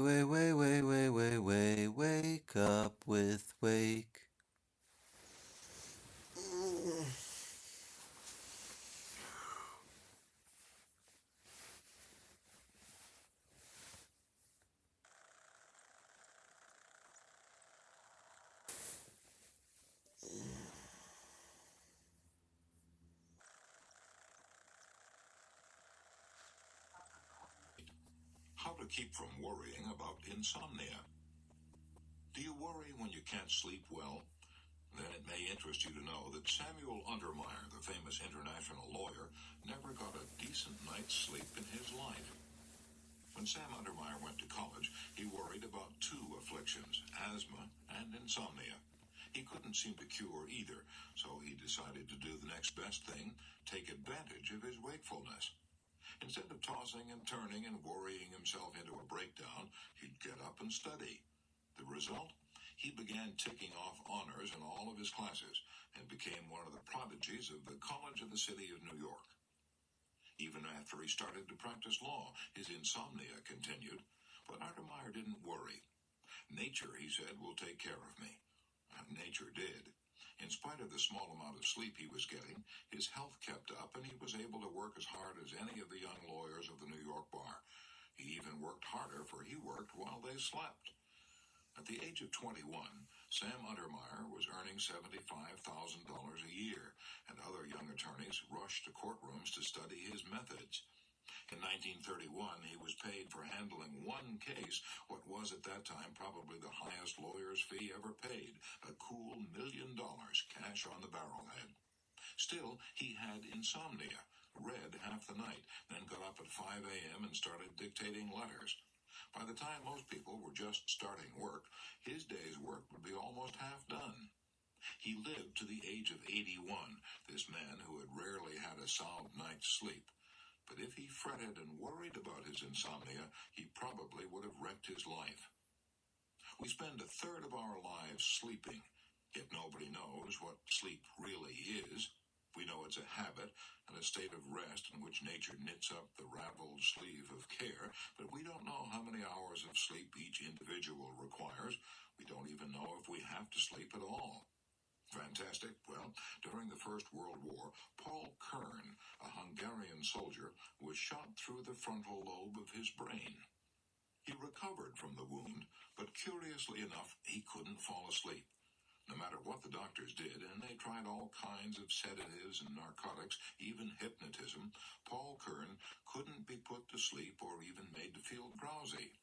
Wake up with Wake. How to keep from worrying about insomnia. Do you worry when you can't sleep well? Then it may interest you to know that Samuel Untermeyer, the famous international lawyer, never got a decent night's sleep in his life. When Sam Untermeyer went to college, he worried about two afflictions, asthma and insomnia. He couldn't seem to cure either, so he decided to do the next best thing, take advantage of his wakefulness. Instead of tossing and turning and worrying himself into a breakdown, he'd get up and study. The result? He began ticking off honors in all of his classes and became one of the prodigies of the College of the City of New York. Even after he started to practice law, his insomnia continued, but Untermeyer didn't worry. Nature, he said, will take care of me. And nature did. In spite of the small amount of sleep he was getting, his health kept up and he was able to work as hard as any of the young lawyers of the New York bar. He even worked harder, for he worked while they slept. At the age of 21, Sam Untermeyer was earning $75,000 a year, and other young attorneys rushed to courtrooms to study his methods. In 1931, he was paid for handling one case, what was at that time probably the highest lawyer's fee ever paid, a cool $1 million cash on the barrelhead. Still, he had insomnia, read half the night, then got up at 5 a.m. and started dictating letters. By the time most people were just starting work, his day's work would be almost half done. He lived to the age of 81, this man who had rarely had a sound night's sleep. But if he fretted and worried about his insomnia, he probably would have wrecked his life. We spend a third of our lives sleeping, yet nobody knows what sleep really is. We know it's a habit and a state of rest in which nature knits up the raveled sleeve of care, but we don't know how many hours of sleep each individual requires. We don't even know if we have to sleep at all. Fantastic. Well, during the First World War, Paul Kern, a Hungarian soldier, was shot through the frontal lobe of his brain. He recovered from the wound, but curiously enough, he couldn't fall asleep. No matter what the doctors did, and they tried all kinds of sedatives and narcotics, even hypnotism, Paul Kern couldn't be put to sleep or even made to feel drowsy.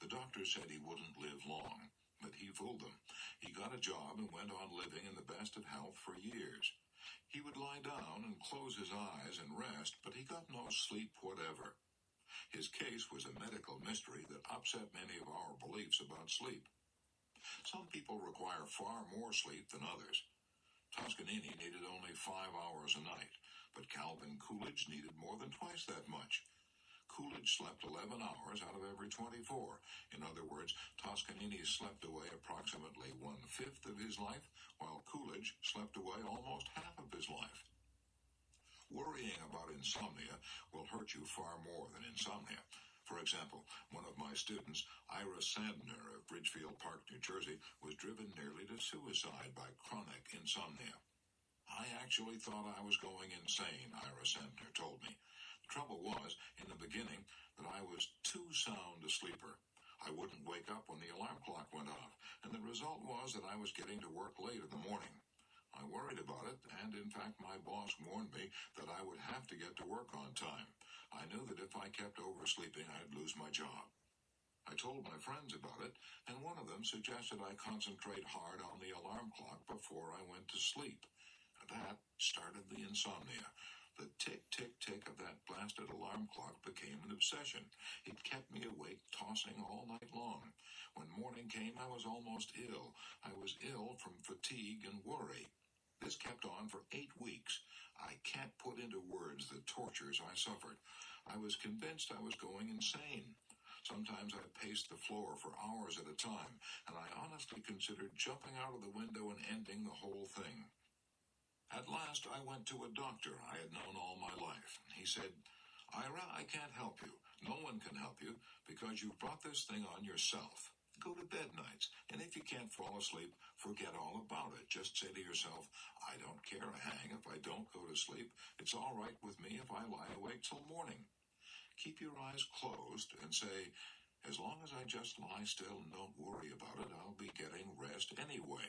The doctors said he wouldn't live long, but he fooled them. He got a job and went on living in the best of health for years. He would lie down and close his eyes and rest, but he got no sleep whatever. His case was a medical mystery that upset many of our beliefs about sleep. Some people require far more sleep than others. Toscanini needed only 5 hours a night, but Calvin Coolidge needed more than twice that much. Coolidge slept 11 hours out of every 24. In other words, Toscanini slept away approximately 1/5 of his life, while Coolidge slept away almost half of his life. Worrying about insomnia will hurt you far more than insomnia. For example, one of my students, Ira Sandner of Bridgefield Park, New Jersey, was driven nearly to suicide by chronic insomnia. I actually thought I was going insane, Ira Sandner told me. The trouble was, in the beginning, that I was too sound a sleeper. I wouldn't wake up when the alarm clock went off, and the result was that I was getting to work late in the morning. I worried about it, and in fact my boss warned me that I would have to get to work on time. I knew that if I kept oversleeping, I'd lose my job. I told my friends about it, and one of them suggested I concentrate hard on the alarm clock before I went to sleep. That started the insomnia. The tick-tick-tick of that blasted alarm clock became an obsession. It kept me awake, tossing all night long. When morning came, I was almost ill. I was ill from fatigue and worry. This kept on for 8 weeks. I can't put into words the tortures I suffered. I was convinced I was going insane. Sometimes I paced the floor for hours at a time, and I honestly considered jumping out of the window and ending the whole thing. At last, I went to a doctor I had known all my life. He said, "Ira, I can't help you. No one can help you because you've brought this thing on yourself. Go to bed nights, and if you can't fall asleep, forget all about it. Just say to yourself, I don't care a hang if I don't go to sleep. It's all right with me if I lie awake till morning. Keep your eyes closed and say, as long as I just lie still and don't worry about it, I'll be getting rest anyway.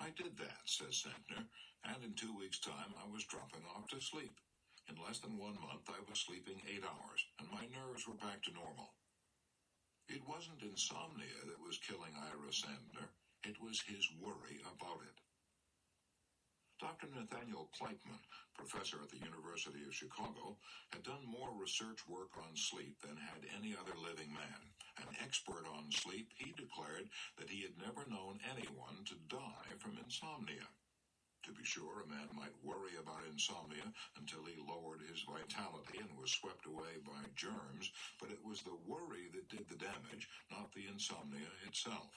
I did that, says Sentner, and in 2 weeks' time I was dropping off to sleep. In less than 1 month I was sleeping 8 hours, and my nerves were back to normal. It wasn't insomnia that was killing Ira Sandner. It was his worry about it. Dr. Nathaniel Kleitman, professor at the University of Chicago, had done more research work on sleep than had any other living man. An expert on sleep, he declared that he had never known anyone to die from insomnia. To be sure, a man might worry about insomnia until he lowered his vitality and was swept away by germs, but it was the worry that did the damage, not the insomnia itself.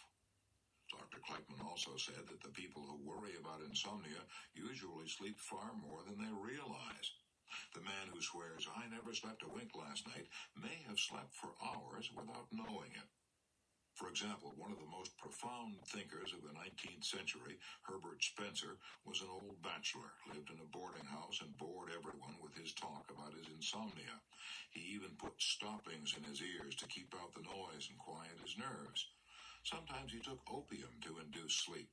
Dr. Kleitman also said that the people who worry about insomnia usually sleep far more than they realize. The man who swears, I never slept a wink last night, may have slept for hours without knowing it. For example, one of the most profound thinkers of the 19th century, Herbert Spencer, was an old bachelor, lived in a boarding house and bored everyone with his talk about his insomnia. He even put stoppings in his ears to keep out the noise and quiet his nerves. Sometimes he took opium to induce sleep.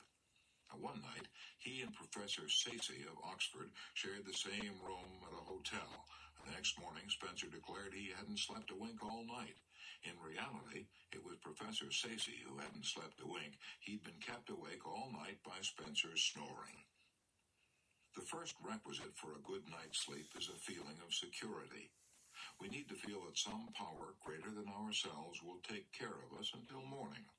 One night, he and Professor Sayce of Oxford shared the same room at a hotel. The next morning, Spencer declared he hadn't slept a wink all night. In reality, it was Professor Sayce who hadn't slept a wink. He'd been kept awake all night by Spencer's snoring. The first requisite for a good night's sleep is a feeling of security. We need to feel that some power greater than ourselves will take care of us until morning.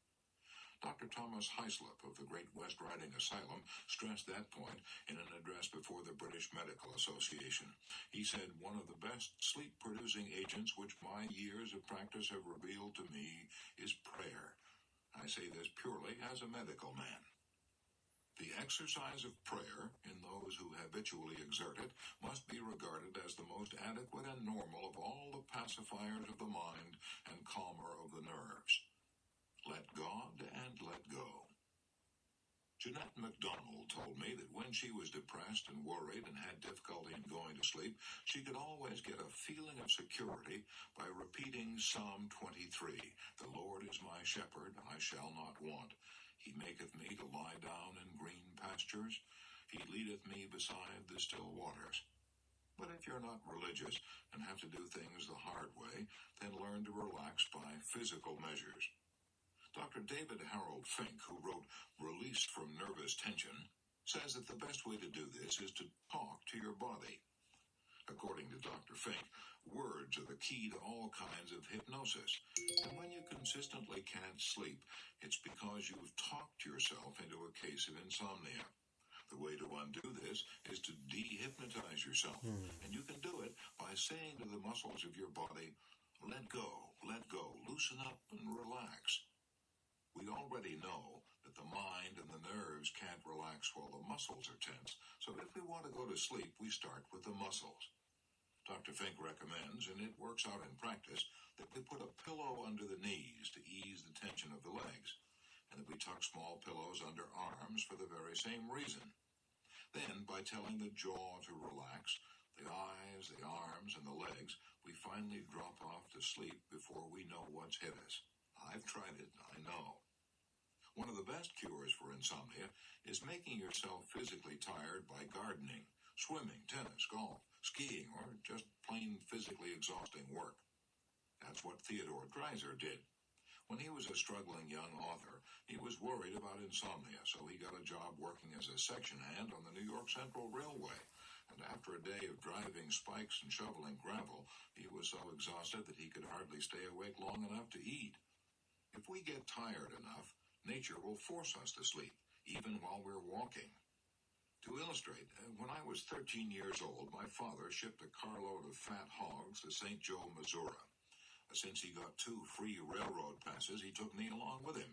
Dr. Thomas Hyslop of the Great West Riding Asylum stressed that point in an address before the British Medical Association. He said, one of the best sleep-producing agents which my years of practice have revealed to me is prayer. I say this purely as a medical man. The exercise of prayer, in those who habitually exert it, must be regarded as the most adequate and normal of all the pacifiers of the mind and calmer of the nerves. Let God and let go. Jeanette MacDonald told me that when she was depressed and worried and had difficulty in going to sleep, she could always get a feeling of security by repeating Psalm 23, The Lord is my shepherd, I shall not want. He maketh me to lie down in green pastures. He leadeth me beside the still waters. But if you're not religious and have to do things the hard way, then learn to relax by physical measures. Dr. David Harold Fink, who wrote Released from Nervous Tension, says that the best way to do this is to talk to your body. According to Dr. Fink, words are the key to all kinds of hypnosis. And when you consistently can't sleep, it's because you've talked yourself into a case of insomnia. The way to undo this is to dehypnotize yourself. And you can do it by saying to the muscles of your body, let go, loosen up and relax. We already know that the mind and the nerves can't relax while the muscles are tense, so if we want to go to sleep, we start with the muscles. Dr. Fink recommends, and it works out in practice, that we put a pillow under the knees to ease the tension of the legs, and that we tuck small pillows under arms for the very same reason. Then, by telling the jaw to relax, the eyes, the arms, and the legs, we finally drop off to sleep before we know what's hit us. I've tried it, I know. One of the best cures for insomnia is making yourself physically tired by gardening, swimming, tennis, golf, skiing, or just plain physically exhausting work. That's what Theodore Dreiser did. When he was a struggling young author, he was worried about insomnia, so he got a job working as a section hand on the New York Central Railway. And after a day of driving spikes and shoveling gravel, he was so exhausted that he could hardly stay awake long enough to eat. If we get tired enough, nature will force us to sleep, even while we're walking. To illustrate, when I was 13 years old, my father shipped a carload of fat hogs to St. Joe, Missouri. Since he got 2 free railroad passes, he took me along with him.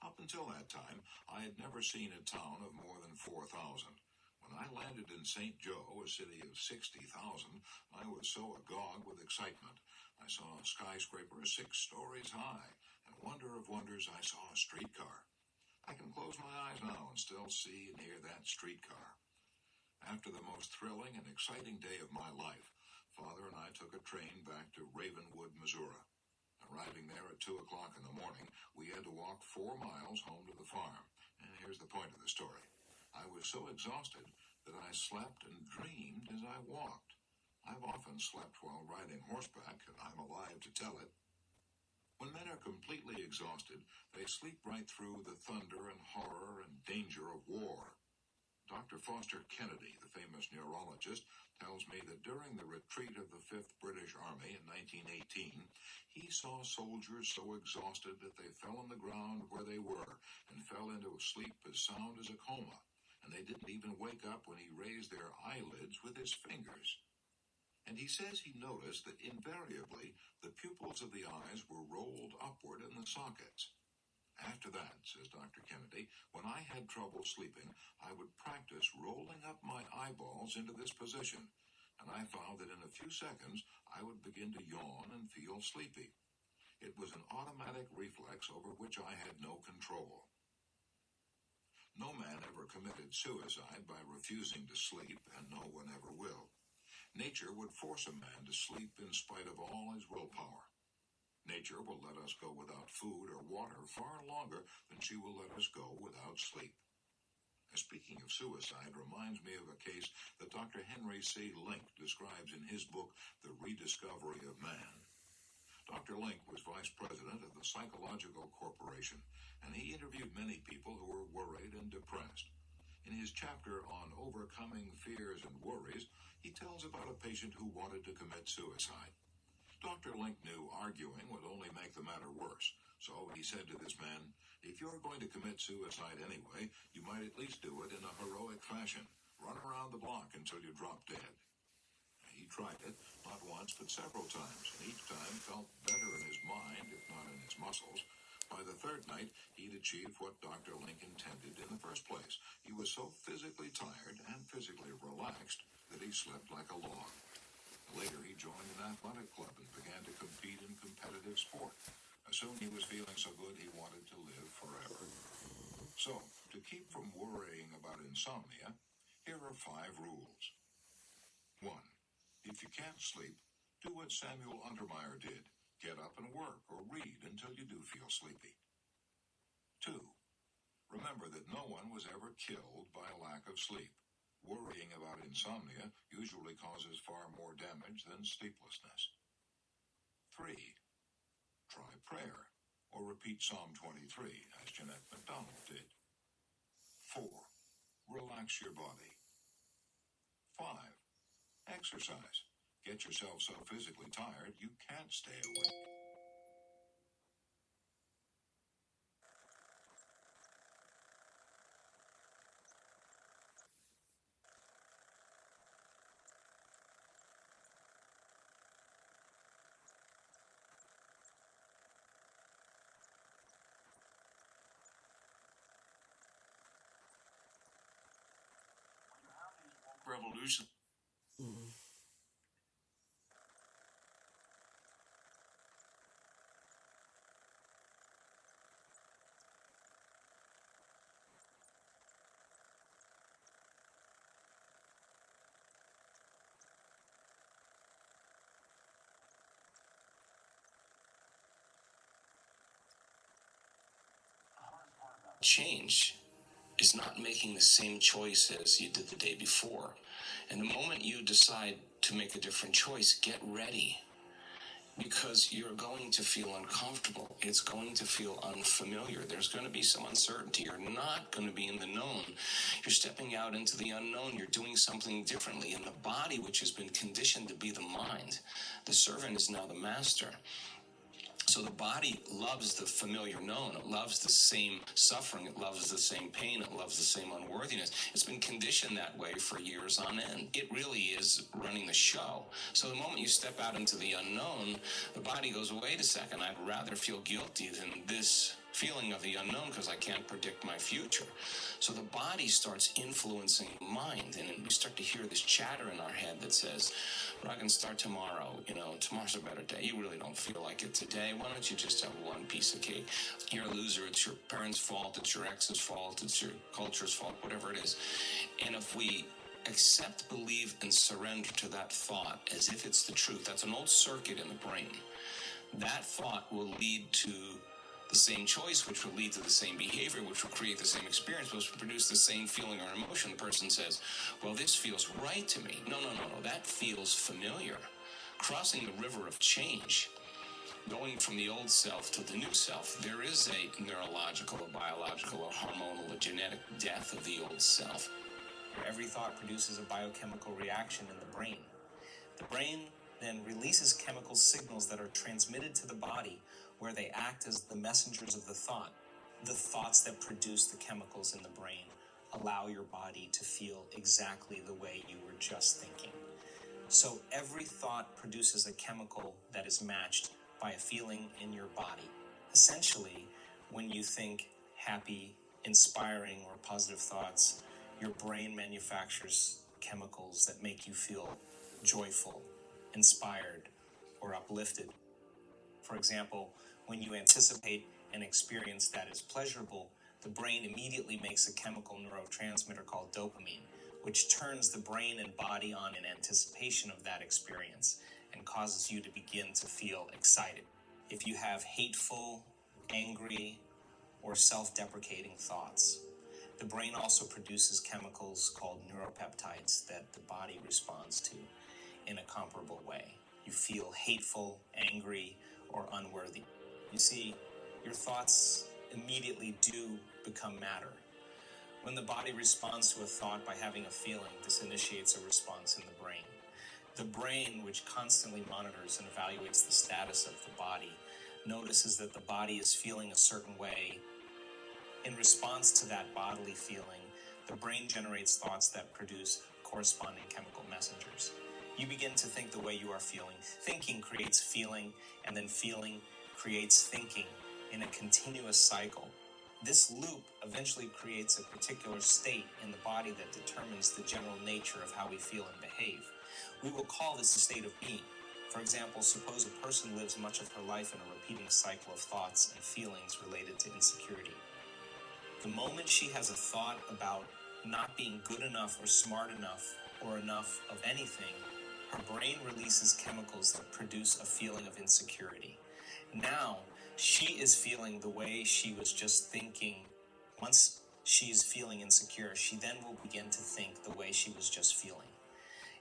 Up until that time, I had never seen a town of more than 4,000. When I landed in St. Joe, a city of 60,000, I was so agog with excitement. I saw a skyscraper 6 stories high, and wonder of wonders, I saw a streetcar. I can close my eyes now and still see and hear that streetcar. After the most thrilling and exciting day of my life, Father and I took a train back to Ravenwood, Missouri. Arriving there at 2 o'clock in the morning, we had to walk 4 miles home to the farm. And here's the point of the story. I was so exhausted that I slept and dreamed as I walked. I've often slept while riding horseback, and I'm alive to tell it. When men are completely exhausted, they sleep right through the thunder and horror and danger of war. Dr. Foster Kennedy, the famous neurologist, tells me that during the retreat of the 5th British Army in 1918, he saw soldiers so exhausted that they fell on the ground where they were and fell into a sleep as sound as a coma, and they didn't even wake up when he raised their eyelids with his fingers. And he says he noticed that invariably the pupils of the eyes were rolled upward in the sockets. After that, says Dr. Kennedy, when I had trouble sleeping, I would practice rolling up my eyeballs into this position, and I found that in a few seconds I would begin to yawn and feel sleepy. It was an automatic reflex over which I had no control. No man ever committed suicide by refusing to sleep, and no one ever will. Nature would force a man to sleep in spite of all his willpower. Nature will let us go without food or water far longer than she will let us go without sleep. Speaking of suicide reminds me of a case that Dr. Henry C. Link describes in his book, The Rediscovery of Man. Dr. Link was vice president of the Psychological Corporation, and he interviewed many people who were worried and depressed. In his chapter on overcoming fears and worries, he tells about a patient who wanted to commit suicide. Dr. Link knew arguing would only make the matter worse, so he said to this man, "If you're going to commit suicide anyway, you might at least do it in a heroic fashion. Run around the block until you drop dead." He tried it, not once but several times, and each time felt better in his mind, if not in his muscles. By the third night, he'd achieved what Dr. Link intended in the first place. He was so physically tired and physically relaxed that he slept like a log. Later, he joined an athletic club and began to compete in competitive sport. Soon he was feeling so good he wanted to live forever. So, to keep from worrying about insomnia, here are 5 rules. 1. If you can't sleep, do what Samuel Untermeyer did. Get up and work or read until you do feel sleepy. 2. Remember that no one was ever killed by a lack of sleep. Worrying about insomnia usually causes far more damage than sleeplessness. 3. Try prayer, or repeat Psalm 23, as Jeanette MacDonald did. 4. Relax your body. 5. Exercise. Get yourself so physically tired you can't stay awake. Revolution. Change is not making the same choice as you did the day before. And the moment you decide to make a different choice, get ready. Because you're going to feel uncomfortable. It's going to feel unfamiliar. There's going to be some uncertainty. You're not going to be in the known. You're stepping out into the unknown. You're doing something differently. And the body, which has been conditioned to be the mind, the servant is now the master. So the body loves the familiar known. It loves the same suffering. It loves the same pain. It loves the same unworthiness. It's been conditioned that way for years on end. It really is running the show. So the moment you step out into the unknown, the body goes, wait a second, I'd rather feel guilty than this feeling of the unknown because I can't predict my future. So the body starts influencing the mind, and we start to hear this chatter in our head that says, well, I can start tomorrow. Tomorrow's a better day. You really don't feel like it today. Why don't you just have one piece of cake? You're a loser. It's your parents' fault. It's your ex's fault. It's your culture's fault, whatever it is. And if we accept, believe, and surrender to that thought as if it's the truth, that's an old circuit in the brain. That thought will lead to the same choice, which will lead to the same behavior, which will create the same experience, which will produce the same feeling or emotion. The person says, well, this feels right to me. No, that feels familiar. Crossing the river of change, going from the old self to the new self, there is a neurological, a biological, a hormonal, a genetic death of the old self. Every thought produces a biochemical reaction in the brain. The brain then releases chemical signals that are transmitted to the body, where they act as the messengers of the thought. The thoughts that produce the chemicals in the brain allow your body to feel exactly the way you were just thinking. So every thought produces a chemical that is matched by a feeling in your body. Essentially, when you think happy, inspiring, or positive thoughts, your brain manufactures chemicals that make you feel joyful, inspired, or uplifted. For example, when you anticipate an experience that is pleasurable, the brain immediately makes a chemical neurotransmitter called dopamine, which turns the brain and body on in anticipation of that experience and causes you to begin to feel excited. If you have hateful, angry, or self-deprecating thoughts, the brain also produces chemicals called neuropeptides that the body responds to in a comparable way. You feel hateful, angry, or unworthy. You see, your thoughts immediately do become matter. When the body responds to a thought by having a feeling, this initiates a response in the brain. The brain, which constantly monitors and evaluates the status of the body, notices that the body is feeling a certain way. In response to that bodily feeling, the brain generates thoughts that produce corresponding chemical messengers. You begin to think the way you are feeling. Thinking creates feeling, and then feeling creates thinking in a continuous cycle. This loop eventually creates a particular state in the body that determines the general nature of how we feel and behave. We will call this a state of being. For example, suppose a person lives much of her life in a repeating cycle of thoughts and feelings related to insecurity. The moment she has a thought about not being good enough or smart enough or enough of anything, her brain releases chemicals that produce a feeling of insecurity. Now, she is feeling the way she was just thinking. Once she is feeling insecure, she then will begin to think the way she was just feeling.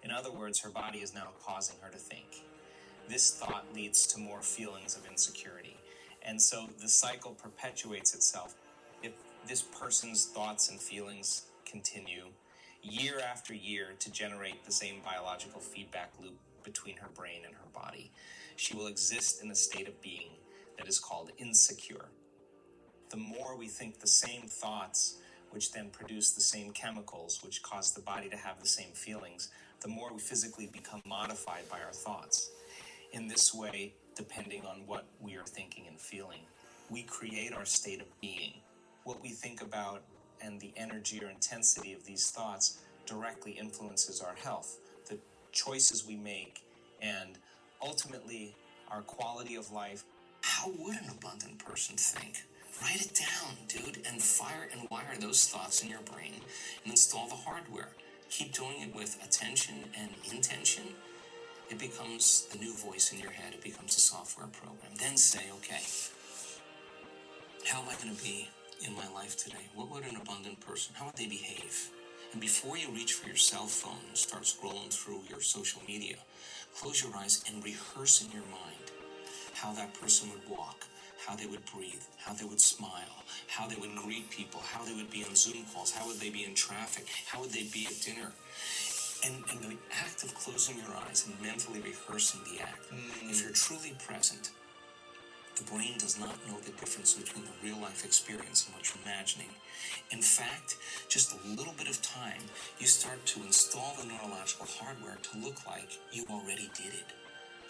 In other words, her body is now causing her to think. This thought leads to more feelings of insecurity. And so the cycle perpetuates itself. If this person's thoughts and feelings continue year after year to generate the same biological feedback loop between her brain and her body, she will exist in a state of being that is called insecure. The more we think the same thoughts, which then produce the same chemicals, which cause the body to have the same feelings, the more we physically become modified by our thoughts. In this way, depending on what we are thinking and feeling, we create our state of being. What we think about and the energy or intensity of these thoughts directly influences our health, the choices we make, and ultimately our quality of life. How would an abundant person think? Write it down, dude, and fire and wire those thoughts in your brain and install the hardware. Keep doing it with attention and intention. It becomes the new voice in your head. It becomes a software program. Then say, okay, how am I going to be in my life today? What would an abundant person, how would they behave? And before you reach for your cell phone and start scrolling through your social media, close your eyes and rehearse in your mind how that person would walk, how they would breathe, how they would smile, how they would greet people, how they would be on Zoom calls, how would they be in traffic, how would they be at dinner. And the act of closing your eyes and mentally rehearsing the act, if you're truly present, the brain does not know the difference between the real life experience and what you're imagining. In fact, just a little bit of time, you start to install the neurological hardware to look like you already did it.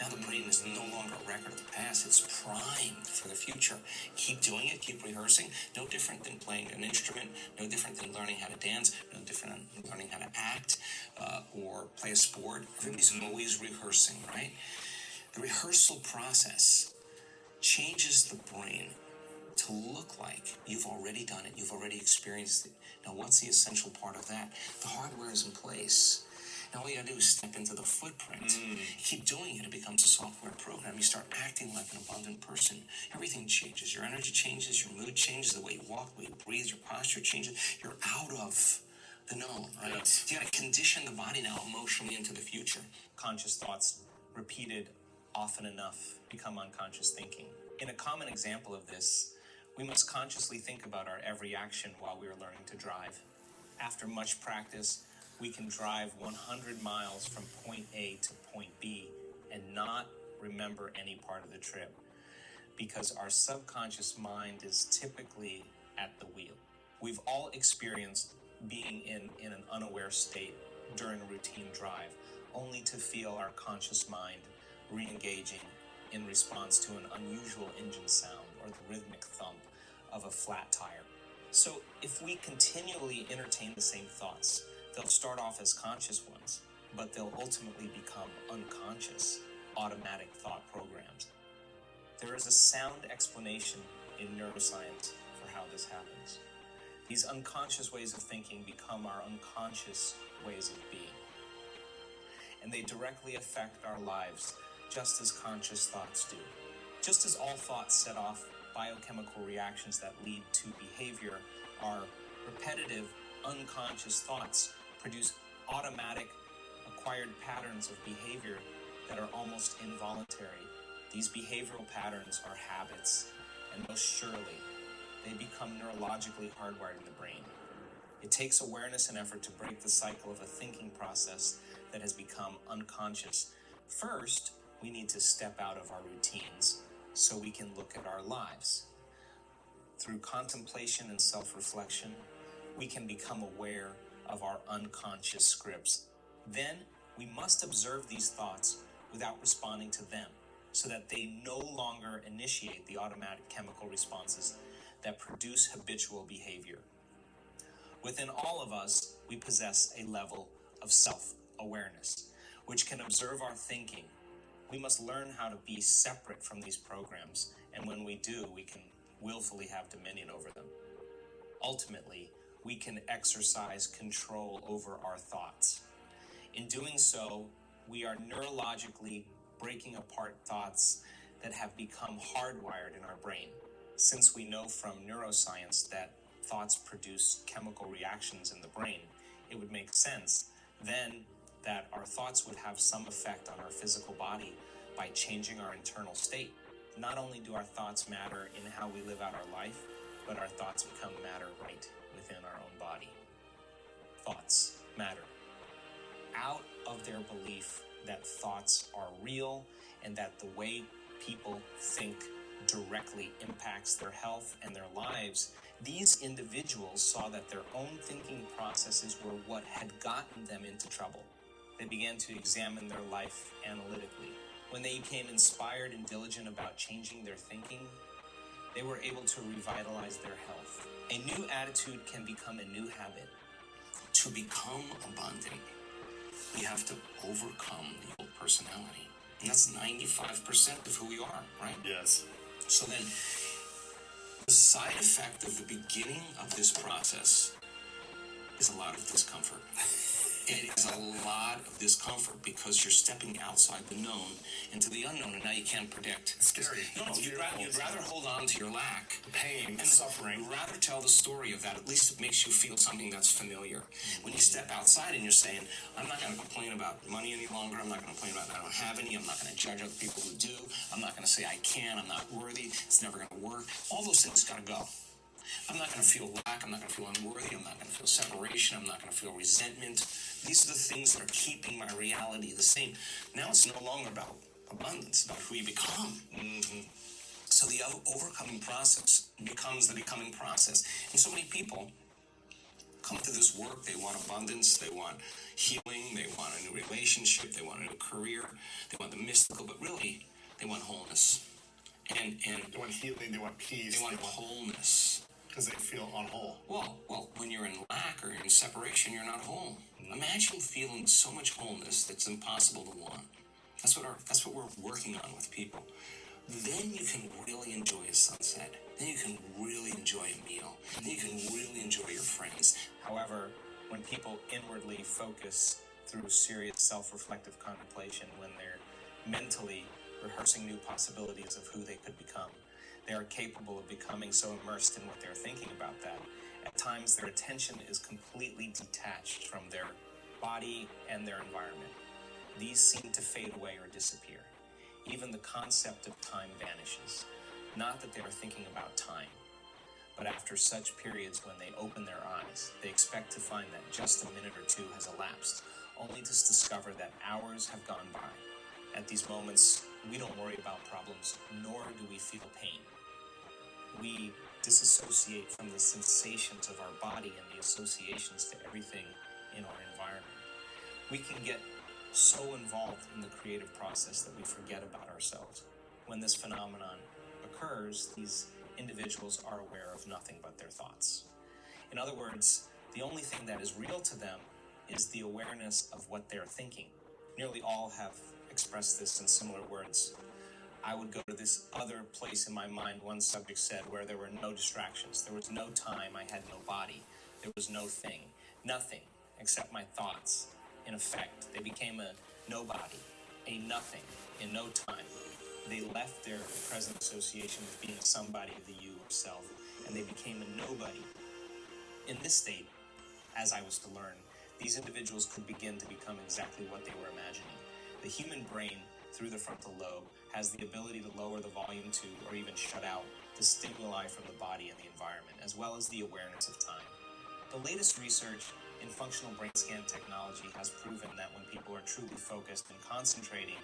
Now the brain is no longer a record of the past. It's primed for the future. Keep doing it. Keep rehearsing. No different than playing an instrument. No different than learning how to dance. No different than learning how to act or play a sport. Everybody's always rehearsing, right? The rehearsal process changes the brain to look like you've already done it. You've already experienced it. Now, what's the essential part of that? The hardware is in place. Now all you gotta do is step into the footprint. Keep doing it, it becomes a software program. You start acting like an abundant person. Everything changes. Your energy changes, your mood changes, the way you walk, the way you breathe, your posture changes. You're out of the known, right? Yes. You gotta condition the body now emotionally into the future. Conscious thoughts repeated often enough become unconscious thinking. In a common example of this, we must consciously think about our every action while we are learning to drive. After much practice, we can drive 100 miles from point A to point B and not remember any part of the trip because our subconscious mind is typically at the wheel. We've all experienced being in an unaware state during a routine drive, only to feel our conscious mind re-engaging in response to an unusual engine sound or the rhythmic thump of a flat tire. So if we continually entertain the same thoughts, they'll start off as conscious ones, but they'll ultimately become unconscious, automatic thought programs. There is a sound explanation in neuroscience for how this happens. These unconscious ways of thinking become our unconscious ways of being. And they directly affect our lives, just as conscious thoughts do. Just as all thoughts set off biochemical reactions that lead to behavior, our repetitive, unconscious thoughts produce automatic, acquired patterns of behavior that are almost involuntary. These behavioral patterns are habits, and most surely, they become neurologically hardwired in the brain. It takes awareness and effort to break the cycle of a thinking process that has become unconscious. First, we need to step out of our routines so we can look at our lives. Through contemplation and self-reflection, we can become aware of our unconscious scripts. Then, we must observe these thoughts without responding to them so that they no longer initiate the automatic chemical responses that produce habitual behavior. Within all of us, we possess a level of self-awareness, which can observe our thinking. We must learn how to be separate from these programs, and when we do, we can willfully have dominion over them. Ultimately, we can exercise control over our thoughts. In doing so, we are neurologically breaking apart thoughts that have become hardwired in our brain. Since we know from neuroscience that thoughts produce chemical reactions in the brain, it would make sense then that our thoughts would have some effect on our physical body by changing our internal state. Not only do our thoughts matter in how we live out our life, but our thoughts become matter right within our own body. Thoughts matter. Out of their belief that thoughts are real and that the way people think directly impacts their health and their lives, these individuals saw that their own thinking processes were what had gotten them into trouble. They began to examine their life analytically. When they became inspired and diligent about changing their thinking, they were able to revitalize their health. A new attitude can become a new habit. To become abundant, we have to overcome the old personality. And that's 95% of who we are, right? Yes. So then, the side effect of the beginning of this process is a lot of discomfort. It is a lot of discomfort because you're stepping outside the known into the unknown, and now you can't predict. It's scary. No, you'd rather hold on to your lack. Pain, and suffering. You'd rather tell the story of that. At least it makes you feel something that's familiar. When you step outside and you're saying, I'm not going to complain about money any longer. I'm not going to complain about I don't have any. I'm not going to judge other people who do. I'm not going to say I can. I'm not worthy. It's never going to work. All those things got to go. I'm not going to feel lack. I'm not going to feel unworthy. I'm not going to feel separation. I'm not going to feel resentment. These are the things that are keeping my reality the same. Now it's no longer about abundance, about who you become. So the overcoming process becomes the becoming process. And so many people come to this work. They want abundance. They want healing. They want a new relationship, they want a new career, they want the mystical, but really, they want wholeness. And they want healing, they want peace, they want wholeness. Because they feel unwhole. Well, when you're in lack or in separation, you're not whole. Imagine feeling so much wholeness that's impossible to want. That's what we're working on with people. Then you can really enjoy a sunset. Then you can really enjoy a meal. Then you can really enjoy your friends. However, when people inwardly focus through serious self-reflective contemplation, when they're mentally rehearsing new possibilities of who they could become, they are capable of becoming so immersed in what they're thinking about that. At times, their attention is completely detached from their body and their environment. These seem to fade away or disappear. Even the concept of time vanishes. Not that they are thinking about time, but after such periods when they open their eyes, they expect to find that just a minute or two has elapsed, only to discover that hours have gone by. At these moments, we don't worry about problems, nor do we feel pain. We disassociate from the sensations of our body and the associations to everything in our environment. We can get so involved in the creative process that we forget about ourselves. When this phenomenon occurs, these individuals are aware of nothing but their thoughts. In other words, the only thing that is real to them is the awareness of what they're thinking. Nearly all have expressed this in similar words. I would go to this other place in my mind, one subject said, where there were no distractions. There was no time, I had no body. There was no thing, nothing except my thoughts. In effect, they became a nobody, a nothing, in no time. They left their present association with being a somebody, the you or self, and they became a nobody. In this state, as I was to learn, these individuals could begin to become exactly what they were imagining. The human brain, through the frontal lobe, has the ability to lower the volume to, or even shut out, the stimuli from the body and the environment, as well as the awareness of time. The latest research in functional brain scan technology has proven that when people are truly focused and concentrating,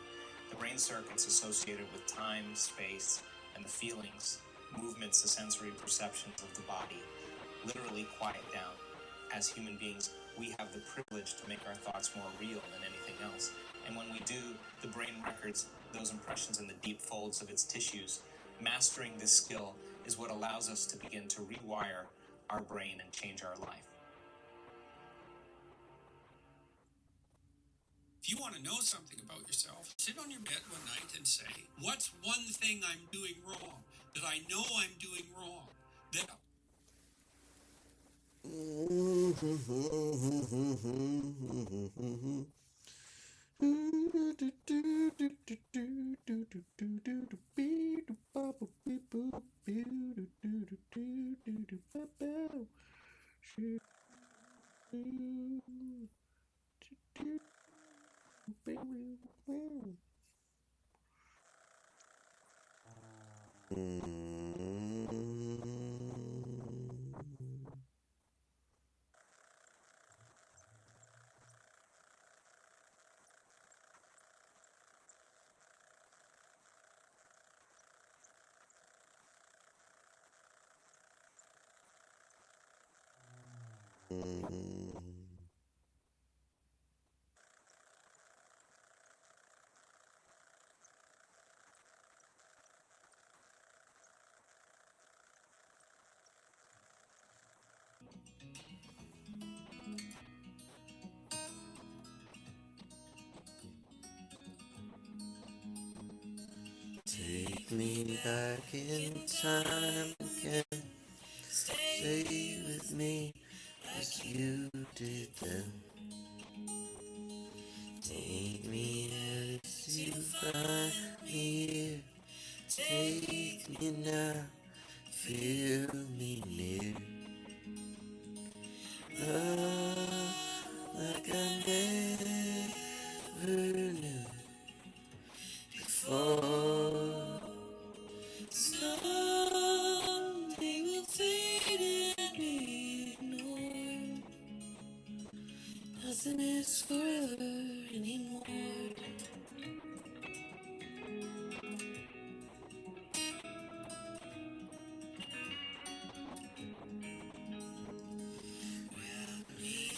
the brain circuits associated with time, space, and the feelings, movements, the sensory perceptions of the body literally quiet down. As human beings, we have the privilege to make our thoughts more real than anything else. And when we do, the brain records those impressions in the deep folds of its tissues. Mastering this skill is what allows us to begin to rewire our brain and change our life. If you want to know something about yourself, sit on your bed one night and say, what's one thing I'm doing wrong that I know I'm doing wrong? That Take me back in time again. Stay with me as you did then. Take me as you find me here. Take me now, feel me near. Love like I never knew before. Someday we'll fade and be ignored. Nothing is forever anymore.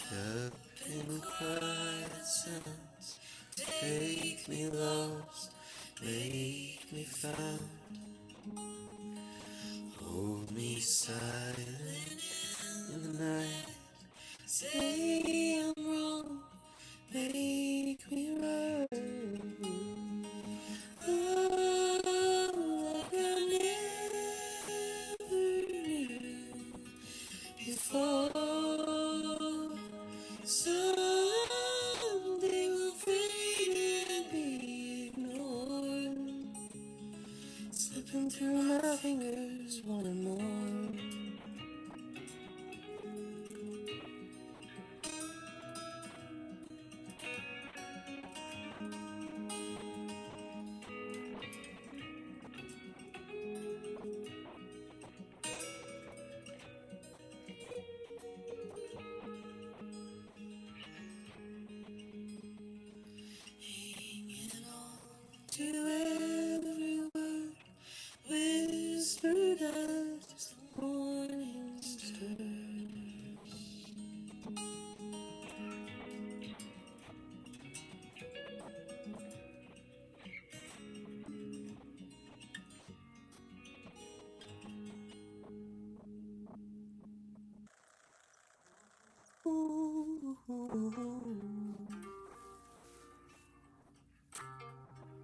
Up in quiet silence, found. Hold me silent in the night. Say I'm wrong, make me right. Oh, like I never knew before. Someday we'll fade and be ignored, slipping through my fingers, wanting more. Hanging on to every word whispered as the morning stirs. Ooh.